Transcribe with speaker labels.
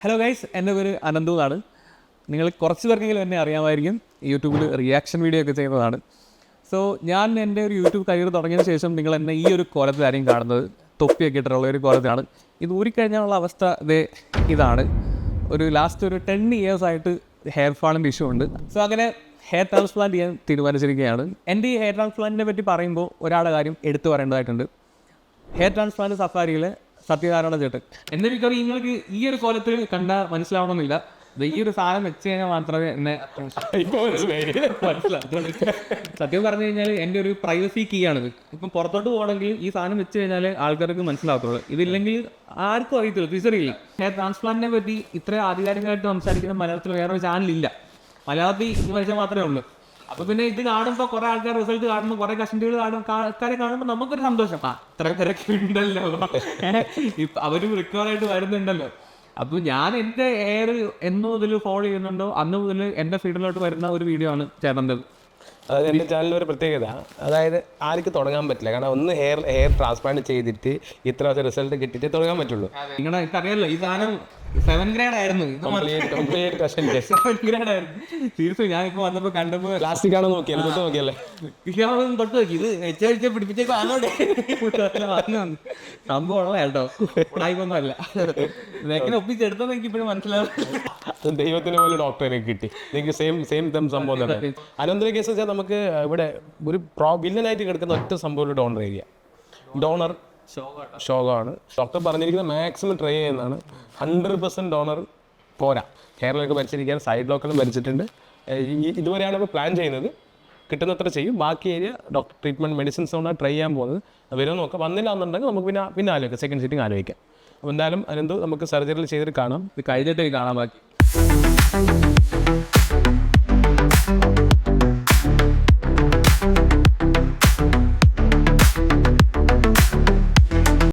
Speaker 1: Hello guys, എൻ്റെ പേര് അനന്തു എന്നാണ്. നിങ്ങൾ കുറച്ച് പേർക്കെങ്കിലും എന്നെ അറിയാമായിരിക്കും. യൂട്യൂബിൽ റിയാക്ഷൻ വീഡിയോ ഒക്കെ ചെയ്യുന്നതാണ്. സോ ഞാൻ എൻ്റെ ഒരു യൂട്യൂബ് കരിയർ തുടങ്ങിയതിന് ശേഷം നിങ്ങൾ എന്നെ ഈ ഒരു കോലത്തിലായിരിക്കും കാണുന്നത്. തൊപ്പിയൊക്കെ ഇട്ടിട്ടുള്ള ഒരു കോലത്തിലാണ്. ഇത് ഊരിക്കഴിഞ്ഞാലുള്ള അവസ്ഥ ഇതാണ്. ലാസ്റ്റ് ഒരു 10 years ആയിട്ട് ഹെയർ ഫാളിൻ്റെ ഇഷ്യൂ ഉണ്ട്. സോ അങ്ങനെ ഹെയർ ട്രാൻസ്പ്ലാന്റ് ചെയ്യാൻ തീരുമാനിച്ചിരിക്കുകയാണ്. എൻ്റെ ഈ ഹെയർ ട്രാൻസ്പ്ലാന്റിനെ പറ്റി പറയുമ്പോൾ ഒരാളുടെ കാര്യം എടുത്തു പറയേണ്ടതായിട്ടുണ്ട്. ഹെയർ ട്രാൻസ്പ്ലാന്റ് സഫാരിയിൽ സത്യനാരായണ ചേട്ടൻ. എൻ്റെ മിക്കവാറും നിങ്ങൾക്ക് ഈ ഒരു കോലത്തിൽ കണ്ടാൽ മനസ്സിലാവണമെന്നില്ല. ഈ ഒരു സാധനം വെച്ച് കഴിഞ്ഞാൽ മാത്രമേ എന്നെ മനസ്സിലാവുള്ളൂ. സത്യം പറഞ്ഞു കഴിഞ്ഞാൽ എൻ്റെ ഒരു പ്രൈവസി കീ ആണിത്. ഇപ്പം പുറത്തോട്ട് പോകണമെങ്കിൽ ഈ സാധനം വെച്ച് കഴിഞ്ഞാൽ ആൾക്കാർക്ക് മനസ്സിലാവത്തുള്ളൂ. ഇതില്ലെങ്കിൽ ആർക്കും അറിയത്തില്ല, തിരിച്ചറിയില്ല. ഹെയർ ട്രാൻസ്പ്ലാന്റിനെ പറ്റി ഇത്ര ആധികാരികമായിട്ട് സംസാരിക്കുന്ന മലയാളത്തിൽ വേറൊരു ചാനലില്ല. മലയാളത്തിൽ ഈ മനുഷ്യൻ മാത്രമേ ഉള്ളൂ. അപ്പോൾ പിന്നെ ഇത് കാണുമ്പോൾ കുറേ ആൾക്കാർ റിസൾട്ട് കാണുമ്പോൾ കുറേ കഷണ്ടികൾ ആൾക്കാരെ കാണുമ്പോൾ നമുക്കൊരു സന്തോഷം. ഇത്ര പേരൊക്കെ ഉണ്ടല്ലോ, അവരും റിക്കവറായിട്ട് വരുന്നുണ്ടല്ലോ. അപ്പോൾ ഞാൻ എൻ്റെ ഹെയർ എന്ന് മുതൽ ഫോളോ ചെയ്യുന്നുണ്ടോ അന്ന് മുതൽ എൻ്റെ ഫീൽഡിലോട്ട് വരുന്ന ഒരു വീഡിയോ ആണ് ചേട്ടൻ്റെത്.
Speaker 2: അതായത് എൻ്റെ ചാനലിൽ ഒരു പ്രത്യേകത, അതായത് ആർക്ക് തുടങ്ങാൻ പറ്റില്ല. കാരണം ഒന്ന് ഹെയർ ട്രാൻസ്പ്ലാന്റ് ചെയ്തിട്ട് ഇത്ര വർഷം റിസൾട്ട് കിട്ടിയിട്ട് തുടങ്ങാൻ പറ്റുള്ളൂ.
Speaker 1: നിങ്ങളുടെ എനിക്കറിയാമല്ലോ, ഈ സാധനം 7th grade ആയിരുന്നു. സീരിയസ് ഞാൻ ഇപ്പോൾ വന്നപ്പോൾ കണ്ടപ്പോൾ
Speaker 2: പ്ലാസ്റ്റിക് ആണോ നോക്കിയല്ലേ
Speaker 1: തൊട്ട് നോക്കി. ഇത് വെച്ച പിടിപ്പിച്ചേക്കോ സംഭവമാണോ കേട്ടോ, ഉടായിപ്പൊന്നും അല്ല. ഇതെങ്ങനെ ഒപ്പിച്ചെടുത്തെന്ന് എനിക്ക് ഇപ്പോഴും മനസ്സിലാവും.
Speaker 2: ദൈവത്തിന് പോലെ ഡോക്ടറെ കിട്ടി. നിങ്ങൾക്ക് സെയിം സംഭവം തന്നെ. അനന്തര കേസ് വെച്ചാൽ നമുക്ക് ഇവിടെ ഒരു വില്ലനായിട്ട് കിടക്കുന്ന ഒറ്റ സംഭവം ഡോണർ ഏരിയ. ഡോണർ ശോകമാണ്. ഡോക്ടർ പറഞ്ഞിരിക്കുന്നത് മാക്സിമം ട്രൈ ചെയ്യുന്നതാണ്. 100% ഡോണർ പോരാ. ഹെയറിലൊക്കെ ഭരിച്ചിരിക്കാൻ സൈഡ് ലോക്കെല്ലാം ഭരിച്ചിട്ടുണ്ട്. ഇതുവരെയാണ് ഇപ്പോൾ പ്ലാൻ ചെയ്യുന്നത്. കിട്ടുന്നത്ര ചെയ്യും. ബാക്കി ഏരിയ ഡോക്ടർ ട്രീറ്റ്മെൻറ്റ് മെഡിസിൻസ് കൊണ്ടാണ് ട്രൈ ചെയ്യാൻ പോകുന്നത്. വരുമെന്ന് നോക്കാം. വന്നില്ല എന്നുണ്ടെങ്കിൽ നമുക്ക് പിന്നെ ആലോചിക്കാം, സെക്കൻഡ് സീറ്റിംഗ് ആലോചിക്കാം. അപ്പോൾ എന്തായാലും അനന്തു നമുക്ക് സർജറിയിൽ ചെയ്തിട്ട് കാണാം.
Speaker 1: ഇത് കഴിഞ്ഞിട്ട് കാണാൻ ബാക്കി.